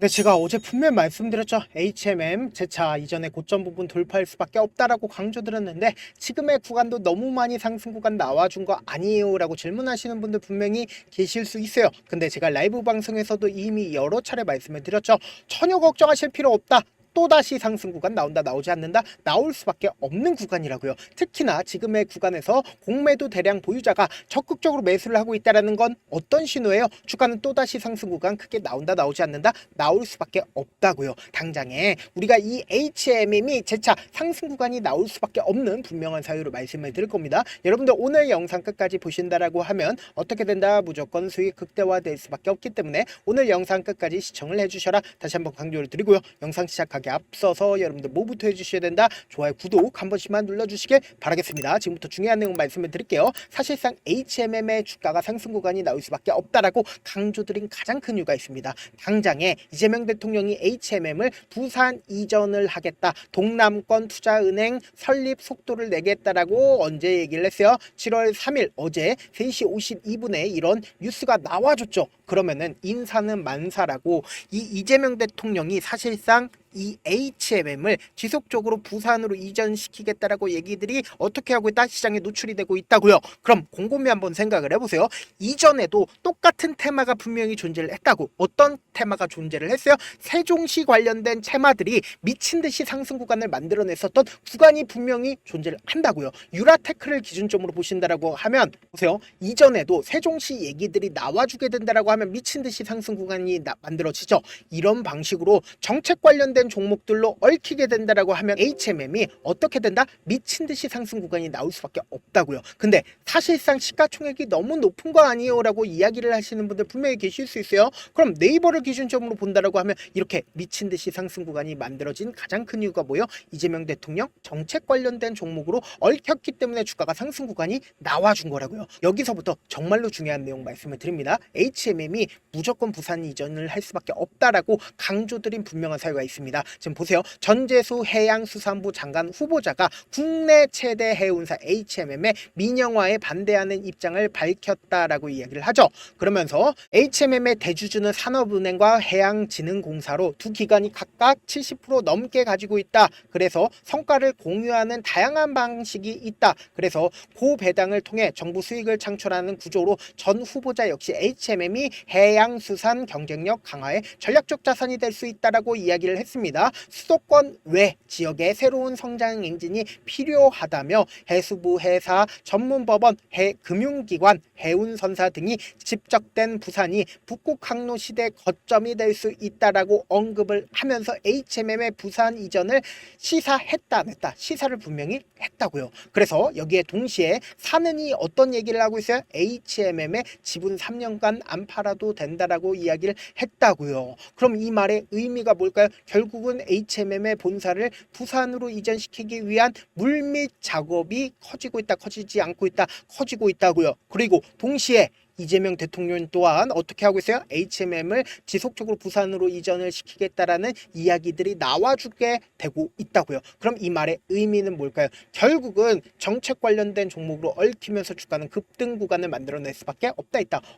네, 제가 어제 분명히 말씀드렸죠. HMM 재차 이전에 고점 부분 돌파할 수밖에 없다라고 강조드렸는데 지금의 구간도 너무 많이 상승 구간 나와준 거 아니에요? 라고 질문하시는 분들 분명히 계실 수 있어요. 근데 제가 라이브 방송에서도 이미 여러 차례 말씀을 드렸죠. 전혀 걱정하실 필요 없다. 또다시 상승 구간 나온다 나오지 않는다 나올 수밖에 없는 구간이라고요. 특히나 지금의 구간에서 공매도 대량 보유자가 적극적으로 매수를 하고 있다는 건 어떤 신호예요? 주가는 또다시 상승 구간 크게 나온다 나오지 않는다 나올 수밖에 없다고요. 당장에 우리가 이 HMM이 재차 상승 구간이 나올 수밖에 없는 분명한 사유로 말씀을 드릴 겁니다. 여러분들 오늘 영상 끝까지 보신다라고 하면 어떻게 된다? 무조건 수익 극대화될 수밖에 없기 때문에 오늘 영상 끝까지 시청을 해주셔라 다시 한번 강조를 드리고요. 영상 시작하기 앞서서 여러분들 뭐부터 해주셔야 된다? 좋아요, 구독 한 번씩만 눌러주시길 바라겠습니다. 지금부터 중요한 내용 말씀을 드릴게요. 사실상 HMM의 주가가 상승 구간이 나올 수밖에 없다라고 강조드린 가장 큰 이유가 있습니다. 당장에 이재명 대통령이 HMM을 부산 이전을 하겠다, 동남권 투자은행 설립 속도를 내겠다라고 언제 얘기를 했어요? 7월 3일 어제 3시 52분에 이런 뉴스가 나와줬죠. 그러면은 인사는 만사라고 이 이재명 대통령이 사실상 이 HMM을 지속적으로 부산으로 이전시키겠다라고 얘기들이 어떻게 하고 있다? 시장에 노출이 되고 있다고요. 그럼 곰곰이 한번 생각을 해보세요. 이전에도 똑같은 테마가 분명히 존재를 했다고. 어떤 테마가 존재를 했어요? 세종시 관련된 테마들이 미친 듯이 상승 구간을 만들어냈었던 구간이 분명히 존재를 한다고요. 유라테크를 기준점으로 보신다라고 하면 보세요. 이전에도 세종시 얘기들이 나와주게 된다라고 하면 미친 듯이 상승 구간이 만들어지죠. 이런 방식으로 정책 관련된 종목들로 얽히게 된다라고 하면 HMM이 어떻게 된다? 미친 듯이 상승 구간이 나올 수밖에 없다고요. 근데 사실상 시가총액이 너무 높은 거 아니에요? 라고 이야기를 하시는 분들 분명히 계실 수 있어요. 그럼 네이버를 기준점으로 본다라고 하면 이렇게 미친 듯이 상승 구간이 만들어진 가장 큰 이유가 뭐예요? 이재명 대통령 정책 관련된 종목으로 얽혔기 때문에 주가가 상승 구간이 나와준 거라고요. 여기서부터 정말로 중요한 내용 말씀을 드립니다. HMM이 무조건 부산 이전을 할 수밖에 없다라고 강조드린 분명한 사유가 있습니다. 지금 보세요. 전재수 해양수산부 장관 후보자가 국내 최대 해운사 HMM의 민영화에 반대하는 입장을 밝혔다라고 이야기를 하죠. 그러면서 HMM의 대주주는 산업은행과 해양진흥공사로 두 기관이 각각 70% 넘게 가지고 있다. 그래서 성과를 공유하는 다양한 방식이 있다. 그래서 고배당을 통해 정부 수익을 창출하는 구조로 전 후보자 역시 HMM이 해양수산 경쟁력 강화에 전략적 자산이 될 수 있다라고 이야기를 했습니다. 수도권 외 지역에 새로운 성장 엔진이 필요하다며 해수부, 해사, 전문법원, 금융기관, 해운선사 등이 집적된 부산이 북극 항로 시대 거점이 될 수 있다라고 언급을 하면서 HMM의 부산 이전을 시사했다 냈다 시사를 분명히 했다고요. 그래서 여기에 동시에 사는이 어떤 얘기를 하고 있어요? HMM의 지분 3년간 안 팔아도 된다라고 이야기를 했다고요. 그럼 이 말의 의미가 뭘까요? 결국은 HMM의 본사를 부산으로 이전시키기 위한 물밑 작업이 커지고 있다, 커지지 않고 있다, 커지고 있다고요. 그리고 동시에 이재명 대통령 또한 어떻게 하고 있어요? HMM을 지속적으로 부산으로 이전을 시키겠다라는 이야기들이 나와주게 되고 있다고요. 그럼 이 말의 의미는 뭘까요? 결국은 정책 관련된 종목으로 얽히면서 주가는 급등 구간을 만들어낼 수밖에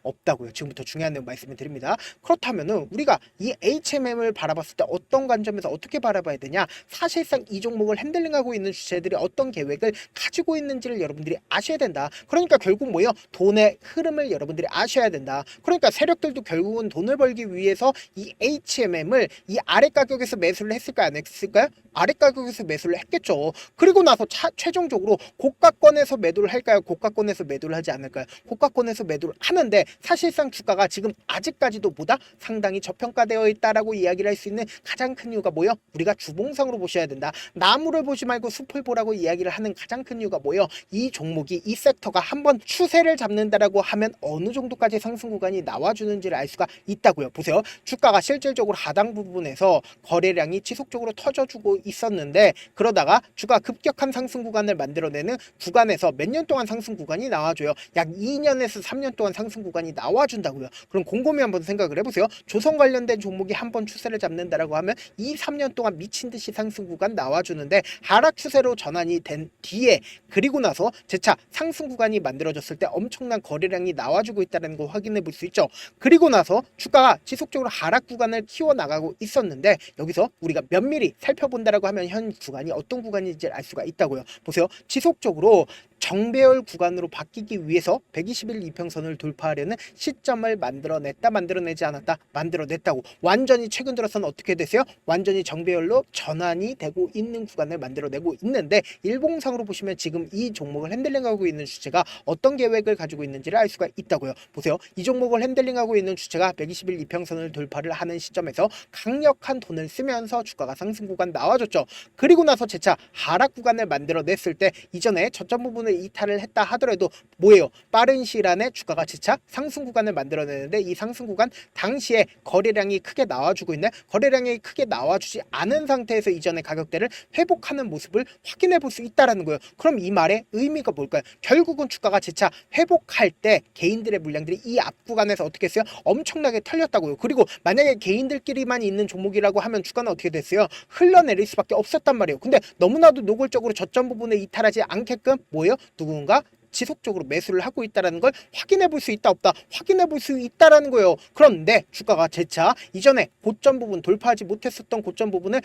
없다고요. 지금부터 중요한 내용 말씀을 드립니다. 그렇다면은 우리가 이 HMM을 바라봤을 때 어떤 관점에서 어떻게 바라봐야 되냐? 사실상 이 종목을 핸들링하고 있는 주체들이 어떤 계획을 가지고 있는지를 여러분들이 아셔야 된다. 그러니까 결국 뭐예요? 돈의 흐름을 여러분들이 아셔야 된다. 그러니까 세력들도 결국은 돈을 벌기 위해서 이 HMM을 이 아래 가격에서 매수를 했을까요? 안 했을까요? 아래 가격에서 매수를 했겠죠. 그리고 나서 최종적으로 고가권에서 매도를 할까요? 고가권에서 매도를 하지 않을까요? 고가권에서 매도를 하는데 사실상 주가가 지금 아직까지도 보다 상당히 저평가되어 있다라고 이야기를 할 수 있는 가장 큰 이유가 뭐예요? 우리가 주봉상으로 보셔야 된다. 나무를 보지 말고 숲을 보라고 이야기를 하는 가장 큰 이유가 뭐예요? 이 종목이 이 섹터가 한번 추세를 잡는다라고 하면 어느 정도까지 상승 구간이 나와주는지를 알 수가 있다고요. 보세요. 주가가 실질적으로 하단 부분에서 거래량이 지속적으로 터져주고 있었는데 그러다가 주가 급격한 상승 구간을 만들어내는 구간에서 몇 년 동안 상승 구간이 나와줘요. 약 2년에서 3년 동안 상승 구간이 나와준다고요. 그럼 곰곰이 한번 생각을 해보세요. 조선 관련된 종목이 한번 추세를 잡는다라고 하면 2, 3년 동안 미친 듯이 상승 구간 나와주는데 하락 추세로 전환이 된 뒤에 그리고 나서 재차 상승 구간이 만들어졌을 때 엄청난 거래량이 나와주는 나와주고 있다는 거 확인해 볼 수 있죠. 그리고 나서 주가가 지속적으로 하락 구간을 키워나가고 있었는데 여기서 우리가 면밀히 살펴본다라고 하면 현 구간이 어떤 구간인지 알 수가 있다고요. 보세요. 지속적으로 정배열 구간으로 바뀌기 위해서 120일 이평선을 돌파하려는 시점을 만들어내지 않았다. 만들어냈다고. 완전히 최근 들어서는 어떻게 됐어요? 완전히 정배열로 전환이 되고 있는 구간을 만들어내고 있는데 일봉상으로 보시면 지금 이 종목을 핸들링하고 있는 주체가 어떤 계획을 가지고 있는지를 알 수가 있다고요. 보세요. 이 종목을 핸들링하고 있는 주체가 120일 이평선을 돌파를 하는 시점에서 강력한 돈을 쓰면서 주가가 상승 구간 나와줬죠. 그리고 나서 재차 하락 구간을 만들어냈을 때 이전에 저점 부분을 이탈을 했다 하더라도 뭐예요? 빠른 시일 안에 주가가 재차 상승 구간을 만들어내는데 이 상승 구간 당시에 거래량이 크게 나와주고 있네. 거래량이 크게 나와주지 않은 상태에서 이전의 가격대를 회복하는 모습을 확인해 볼 수 있다는 거예요. 그럼 이 말의 의미가 뭘까요? 결국은 주가가 재차 회복할 때 개인들의 물량들이 이 앞 구간에서 어떻게 했어요? 엄청나게 털렸다고요. 그리고 만약에 개인들끼리만 있는 종목이라고 하면 주가는 어떻게 됐어요? 흘러내릴 수밖에 없었단 말이에요. 근데 너무나도 노골적으로 저점 부분에 이탈하지 않게끔 뭐예요? 누군가 지속적으로 매수를 하고 있다는 걸 확인해 볼 수 있다 없다 확인해 볼 수 있다라는 거예요. 그런데 주가가 재차 이전에 고점 부분 돌파하지 못했었던 고점 부분을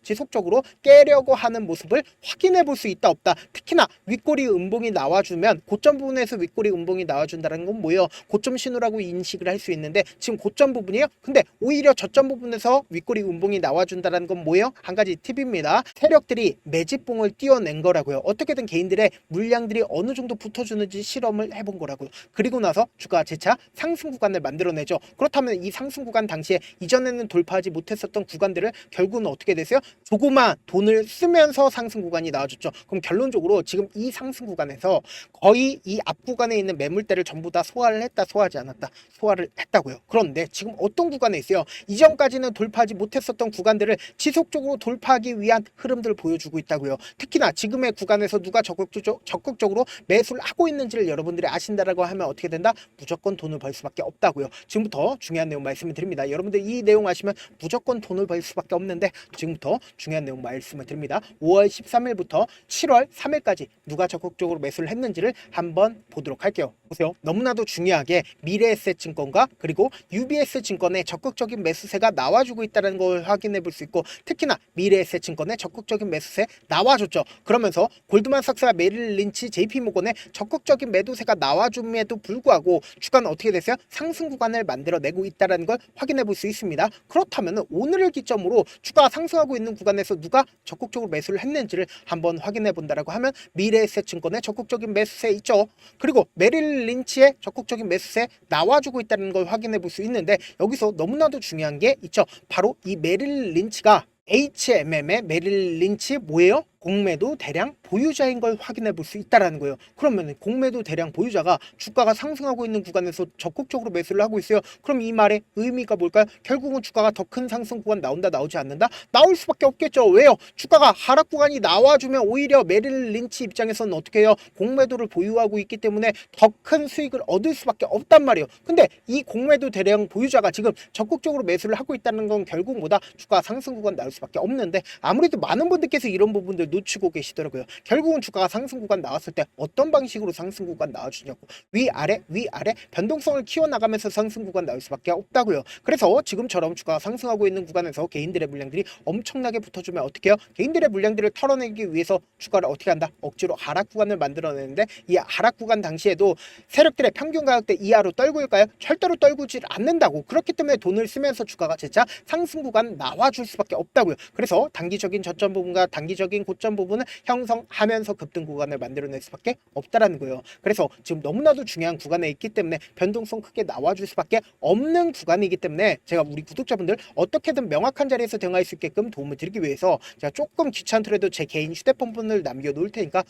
지속적으로 깨려고 하는 모습을 확인해 볼 수 있다 없다. 특히나 윗꼬리 음봉이 나와주면 고점 부분에서 윗꼬리 음봉이 나와준다는 건 뭐예요? 고점 신호라고 인식을 할 수 있는데 지금 고점 부분이에요. 근데 오히려 저점 부분에서 윗꼬리 음봉이 나와준다는 건 뭐예요? 한 가지 팁입니다. 세력들이 매집봉을 띄워낸 거라고요. 어떻게든 개인들의 물량들이 어느 정도 붙어주는지 실험을 해본 거라고요. 그리고 나서 주가 재차 상승 구간을 만들어내죠. 그렇다면 이 상승 구간 당시에 이전에는 돌파하지 못했었던 구간들을 결국은 어떻게 됐어요? 조그만 돈을 쓰면서 상승 구간이 나와줬죠. 그럼 결론적으로 지금 이 상승 구간에서 거의 이 앞 구간에 있는 매물대를 전부 다 소화를 했다, 소화하지 않았다, 소화를 했다고요. 그런데 지금 어떤 구간에 있어요? 이전까지는 돌파하지 못했었던 구간들을 지속적으로 돌파하기 위한 흐름들을 보여주고 있다고요. 특히나 지금의 구간에서 누가 적극적으로 매수를 하고 있는지를 여러분들이 아신다라고 하면 어떻게 된다? 무조건 돈을 벌 수밖에 없다고요. 지금부터 중요한 내용 말씀을 드립니다. 여러분들 이 내용 아시면 무조건 돈을 벌 수밖에 없는데 지금부터 중요한 내용 말씀을 드립니다. 5월 13일부터 7월 3일까지 누가 적극적으로 매수를 했는지를 한번 보도록 할게요. 보세요. 너무나도 중요하게 미래에셋증권과 그리고 UBS 증권의 적극적인 매수세가 나와주고 있다는 걸 확인해 볼 수 있고 특히나 미래에셋증권의 적극적인 매수세 나와줬죠. 그러면서 골드만삭스와 메릴 린치, JP모건의 적극적인 매도세가 나와줌에도 불구하고 주가는 어떻게 됐어요? 상승 구간을 만들어내고 있다는 걸 확인해 볼 수 있습니다. 그렇다면 오늘을 기점으로 주가가 상승하고 있는 구간에서 누가 적극적으로 매수를 했는지를 한번 확인해 본다라고 하면 미래에셋증권의 적극적인 매수세 있죠. 그리고 메릴 린치의 적극적인 매수세 나와주고 있다는 걸 확인해 볼 수 있는데 여기서 너무나도 중요한 게 있죠. 바로 이 메릴 린치가 HMM의 메릴 린치 뭐예요? 공매도 대량 보유자인 걸 확인해 볼 수 있다는 거예요. 그러면 공매도 대량 보유자가 주가가 상승하고 있는 구간에서 적극적으로 매수를 하고 있어요. 그럼 이 말의 의미가 뭘까요? 결국은 주가가 더 큰 상승 구간 나온다, 나오지 않는다? 나올 수밖에 없겠죠. 왜요? 주가가 하락 구간이 나와주면 오히려 메릴 린치 입장에서는 어떻게 해요? 공매도를 보유하고 있기 때문에 더 큰 수익을 얻을 수밖에 없단 말이에요. 근데 이 공매도 대량 보유자가 지금 적극적으로 매수를 하고 있다는 건 결국 뭐다? 주가 상승 구간 나올 수밖에 없는데 아무래도 많은 분들께서 이런 부분들 놓치고 계시더라고요. 결국은 주가가 상승 구간 나왔을 때 어떤 방식으로 상승 구간 나와주냐고 위아래 변동성을 키워나가면서 상승 구간 나올 수밖에 없다고요. 그래서 지금처럼 주가가 상승하고 있는 구간에서 개인들의 물량들이 엄청나게 붙어주면 어떻게 해요? 개인들의 물량들을 털어내기 위해서 주가를 어떻게 한다? 억지로 하락 구간을 만들어내는데 이 하락 구간 당시에도 세력들의 평균 가격대 이하로 떨굴까요? 절대로 떨구질 않는다고. 그렇기 때문에 돈을 쓰면서 주가가 재차 상승 구간 나와줄 수밖에 없다고요. 그래서 단기적인 저점 부분과 단기적인 고점 부분을 형성하면서 급등 구간을 만들어낼 수밖에 없다라는 거예요. 그래서 지금 너무나도 중요한 구간에 있기 때문에 변동성 크게 나와줄 수밖에 없는 구간이기 때문에 제가 우리 구독자분들 어떻게든 명확한 자리에서 대응할 수 있게끔 도움을 드리기 위해서 제가 조금 귀찮더라도 제 개인 휴대폰 번호를 남겨놓을 테니까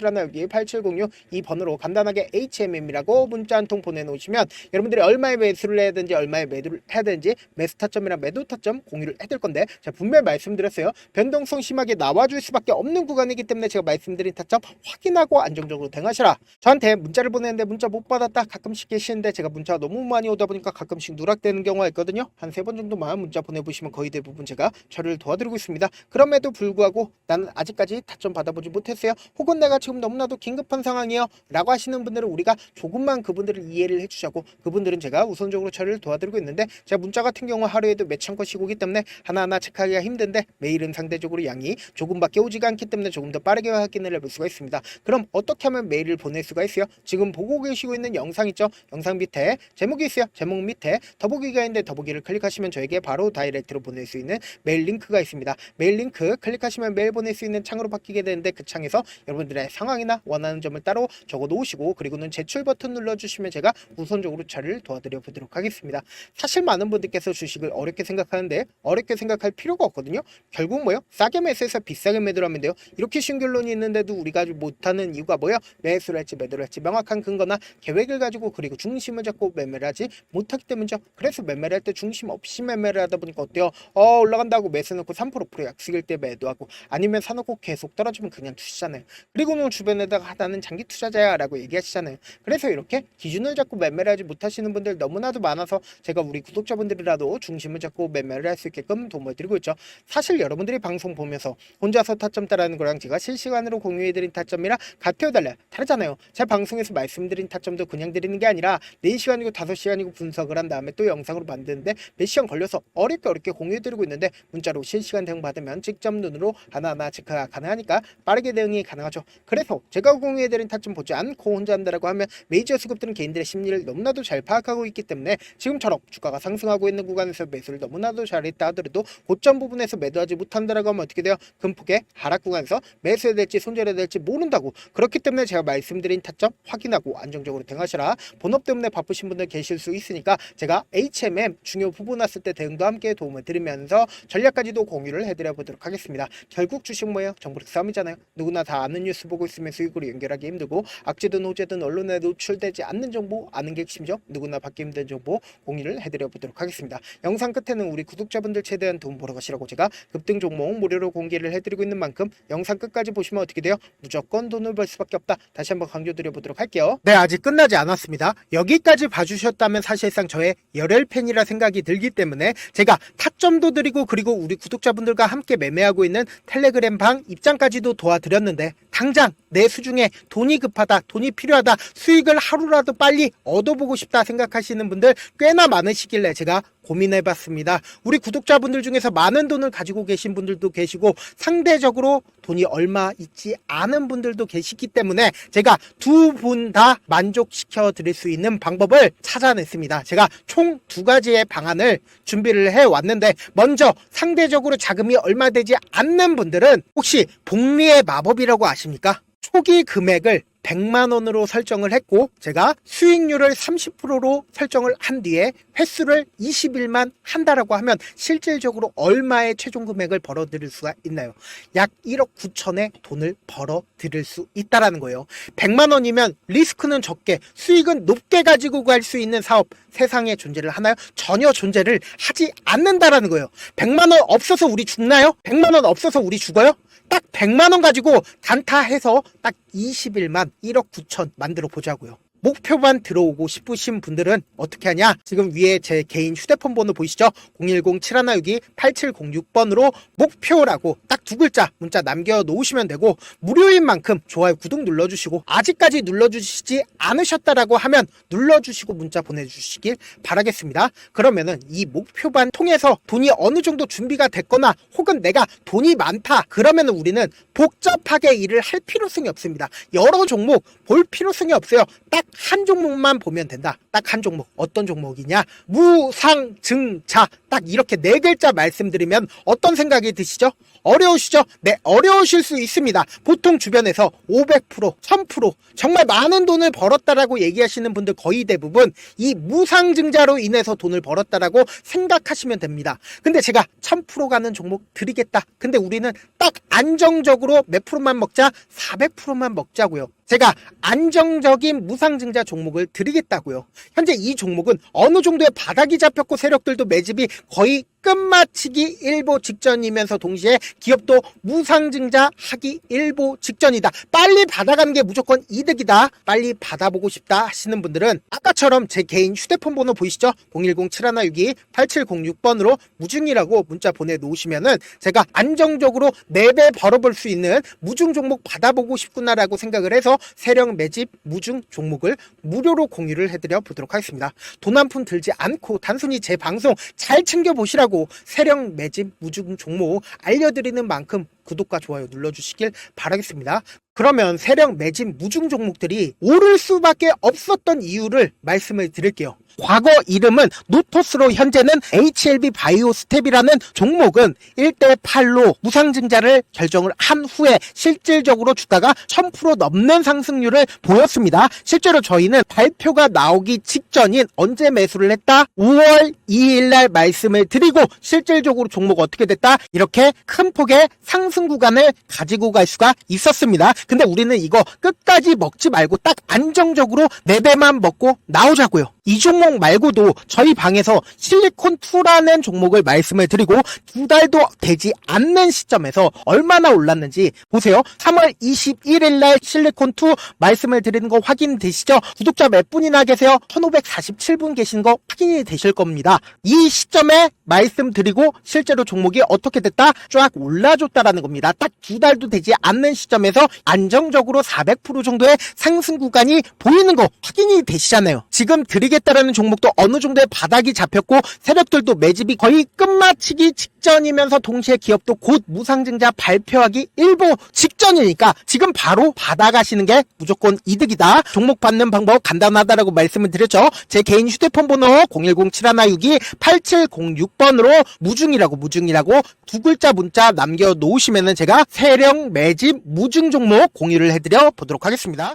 010-711-8706 이 번호로 간단하게 HMM이라고 문자 한 통 보내놓으시면 여러분들이 얼마에 매수를 해야 되는지 얼마에 매도를 해야 되는지 매수 타점이랑 매도 타점 공유를 해드릴 건데 제가 분명히 말씀드렸어요. 변동성 심하게 나와줄 수밖에 수밖에 없는 구간이기 때문에 제가 말씀드린 타점 확인하고 안정적으로 대응하시라. 저한테 문자를 보내는데 문자 못 받았다 가끔씩 계시는데 제가 문자가 너무 많이 오다 보니까 가끔씩 누락되는 경우가 있거든요. 한 3번 정도만 문자 보내보시면 거의 대부분 제가 처리를 도와드리고 있습니다. 그럼에도 불구하고 나는 아직까지 타점 받아보지 못했어요. 혹은 내가 지금 너무나도 긴급한 상황이에요 라고 하시는 분들은 우리가 조금만 그분들을 이해를 해주자고, 그분들은 제가 우선적으로 처리를 도와드리고 있는데, 제가 문자 같은 경우 하루에도 몇천 건씩 오기 때문에 하나하나 체크하기가 힘든데 메일은 상대적으로 양이 조금밖에 오지가 않기 때문에 조금 더 빠르게 확인을 해볼 수가 있습니다. 그럼 어떻게 하면 메일을 보낼 수가 있어요? 지금 보고 계시고 있는 영상 있죠? 영상 밑에 제목이 있어요. 제목 밑에 더보기가 있는데 더보기를 클릭하시면 저에게 바로 다이렉트로 보낼 수 있는 메일 링크가 있습니다. 메일 링크 클릭하시면 메일 보낼 수 있는 창으로 바뀌게 되는데, 그 창에서 여러분들의 상황이나 원하는 점을 따로 적어 놓으시고 그리고는 제출 버튼 눌러주시면 제가 우선적으로 처리를 도와드려 보도록 하겠습니다. 사실 많은 분들께서 주식을 어렵게 생각하는데 어렵게 생각할 필요가 없거든요. 결국 뭐요? 싸게 매수해서 비싸게 매도를 하면 돼요. 이렇게 쉬운 결론이 있는데도 우리가 못하는 이유가 뭐예요? 매수를 할지 매도를 할지 명확한 근거나 계획을 가지고 그리고 중심을 잡고 매매를 하지 못하기 때문이죠. 그래서 매매를 할 때 중심 없이 매매를 하다 보니까 어때요? 올라간다고 매수해놓고 3% 프로 약식일 때 매도하고, 아니면 사놓고 계속 떨어지면 그냥 투시잖아요. 그리고는 주변에다가 나는 장기 투자자야 라고 얘기하시잖아요. 그래서 이렇게 기준을 잡고 매매를 하지 못하시는 분들 너무나도 많아서 제가 우리 구독자분들이라도 중심을 잡고 매매를 할 수 있게끔 도움을 드리고 있죠. 사실 여러분들이 방송 보면서 혼자서 타점 따라하는 거랑 제가 실시간으로 공유해드린 타점이랑 같아요 달라요? 다르잖아요. 제 방송에서 말씀드린 타점도 그냥 드리는 게 아니라 4시간이고 5시간이고 분석을 한 다음에 또 영상으로 만드는데 몇 시간 걸려서 어렵게 공유해드리고 있는데, 문자로 실시간 대응 받으면 직접 눈으로 하나하나 체크가 가능하니까 빠르게 대응이 가능하죠. 그래서 제가 공유해드린 타점 보지 않고 혼자 한다라고 하면 메이저 수급들은 개인들의 심리를 너무나도 잘 파악하고 있기 때문에 지금처럼 주가가 상승하고 있는 구간에서 매수를 너무나도 잘했다 하더라도 고점 부분에서 매도하지 못한다라고 하면 어떻게 돼요? 큰 폭의 하락 구간에서 매수해야 될지 손절해야 될지 모른다고. 그렇기 때문에 제가 말씀드린 타점 확인하고 안정적으로 대응하시라. 본업 때문에 바쁘신 분들 계실 수 있으니까 제가 HMM 중요 부분 왔을 때 대응도 함께 도움을 드리면서 전략까지도 공유를 해드려 보도록 하겠습니다. 결국 주식 뭐예요? 정보력 싸움이잖아요. 누구나 다 아는 뉴스 보고 있으면 수익으로 연결하기 힘들고, 악재든 호재든 언론에 노출되지 않는 정보 아는 게 핵심이죠. 누구나 받기 힘든 정보 공유를 해드려 보도록 하겠습니다. 영상 끝에는 우리 구독자분들 최대한 도움 보러 가시라고 제가 급등 종목 무료로 공개를 해드리고 있는 만큼 영상 끝까지 보시면 어떻게 돼요? 무조건 돈을 벌 수밖에 없다. 다시 한번 강조드려 보도록 할게요. 네, 아직 끝나지 않았습니다. 여기까지 봐주셨다면 사실상 저의 열혈 팬이라 생각이 들기 때문에 제가 타점도 드리고 그리고 우리 구독자분들과 함께 매매하고 있는 텔레그램 방 입장까지도 도와드렸는데, 당장 내 수중에 돈이 급하다, 돈이 필요하다, 수익을 하루라도 빨리 얻어보고 싶다 생각하시는 분들 꽤나 많으시길래 제가 고민해봤습니다. 우리 구독자분들 중에서 많은 돈을 가지고 계신 분들도 계시고 상대적으로 돈이 얼마 있지 않은 분들도 계시기 때문에 제가 두 분 다 만족시켜 드릴 수 있는 방법을 찾아냈습니다. 제가 총 2가지의 방안을 준비를 해왔는데, 먼저 상대적으로 자금이 얼마 되지 않는 분들은 혹시 복리의 마법이라고 아십니까? 초기 금액을 100만원으로 설정을 했고 제가 수익률을 30%로 설정을 한 뒤에 횟수를 20일만 한다라고 하면 실질적으로 얼마의 최종 금액을 벌어들일 수가 있나요? 약 1억 9천의 돈을 벌어들일 수 있다라는 거예요. 100만원이면 리스크는 적게 수익은 높게 가지고 갈 수 있는 사업 세상에 존재를 하나요? 전혀 존재를 하지 않는다라는 거예요. 100만원 없어서 우리 죽나요? 100만원 없어서 우리 죽어요? 딱 100만원 가지고 단타해서 딱 20일만 1억 9천 만들어 보자고요. 목표만 들어오고 싶으신 분들은 어떻게 하냐? 지금 위에 제 개인 휴대폰 번호 보이시죠? 010-7162-8706번으로 목표라고 딱 2글자 문자 남겨놓으시면 되고, 무료인 만큼 좋아요 구독 눌러주시고, 아직까지 눌러주시지 않으셨다라고 하면 눌러주시고 문자 보내주시길 바라겠습니다. 그러면은 이 목표반 통해서 돈이 어느 정도 준비가 됐거나 혹은 내가 돈이 많다 그러면 우리는 복잡하게 일을 할 필요성이 없습니다. 여러 종목 볼 필요성이 없어요. 딱 한 종목만 보면 된다. 딱 한 종목. 어떤 종목이냐? 무상증자. 딱 이렇게 4글자 말씀드리면 어떤 생각이 드시죠? 어려우시죠? 네, 어려우실 수 있습니다. 보통 주변에서 500%, 1000% 정말 많은 돈을 벌었다라고 얘기하시는 분들 거의 대부분 이 무상증자로 인해서 돈을 벌었다라고 생각하시면 됩니다. 근데 제가 1000% 가는 종목 드리겠다. 근데 우리는 딱 안정적으로 몇 프로만 먹자? 400%만 먹자고요. 제가 안정적인 무상증자 종목을 드리겠다고요. 현재 이 종목은 어느 정도의 바닥이 잡혔고 세력들도 매집이 거의 끝마치기 일보 직전이면서 동시에 기업도 무상증자 하기 일보 직전이다. 빨리 받아가는 게 무조건 이득이다. 빨리 받아보고 싶다 하시는 분들은 아까처럼 제 개인 휴대폰 번호 보이시죠? 010-7162-8706번으로 무중이라고 문자 보내놓으시면은 제가 안정적으로 4배 벌어볼 수 있는 무중 종목 받아보고 싶구나라고 생각을 해서 세력 매집 무중 종목을 무료로 공유를 해드려 보도록 하겠습니다. 돈 한 푼 들지 않고 단순히 제 방송 잘 챙겨보시라고 세력 매집 무중 종목 알려드리는 만큼 구독과 좋아요 눌러주시길 바라겠습니다. 그러면 세력 매집 무중 종목들이 오를 수밖에 없었던 이유를 말씀을 드릴게요. 과거 이름은 노토스로 현재는 HLB 바이오스텝이라는 종목은 1대8로 무상증자를 결정을 한 후에 실질적으로 주가가 1000% 넘는 상승률을 보였습니다. 실제로 저희는 발표가 나오기 직전인 언제 매수를 했다? 5월 2일 날 말씀을 드리고 실질적으로 종목 어떻게 됐다? 이렇게 큰 폭의 상승 구간을 가지고 갈 수가 있었습니다. 근데 우리는 이거 끝까지 먹지 말고 딱 안정적으로 4배만 먹고 나오자고요. 이 종목 말고도 저희 방에서 실리콘2라는 종목을 말씀을 드리고 2달도 되지 않는 시점에서 얼마나 올랐는지 보세요. 3월 21일 날 실리콘2 말씀을 드리는 거 확인되시죠? 구독자 몇 분이나 계세요? 1547분 계신 거 확인이 되실 겁니다. 이 시점에 말씀드리고 실제로 종목이 어떻게 됐다? 쫙 올라줬다라는 겁니다. 딱 2달도 되지 않는 시점에서 안정적으로 400% 정도의 상승 구간이 보이는 거 확인이 되시잖아요. 지금 드리겠다라는 종목도 어느 정도의 바닥이 잡혔고 세력들도 매집이 거의 끝마치기 직전이면서 동시에 기업도 곧 무상증자 발표하기 일보 직전이니까 지금 바로 받아가시는 게 무조건 이득이다. 종목 받는 방법 간단하다라고 말씀을 드렸죠. 제 개인 휴대폰 번호 010-7162-8706번으로 무중이라고 두 글자 문자 남겨놓으시면은 제가 세력 매집 무중 종목 공유를 해드려 보도록 하겠습니다.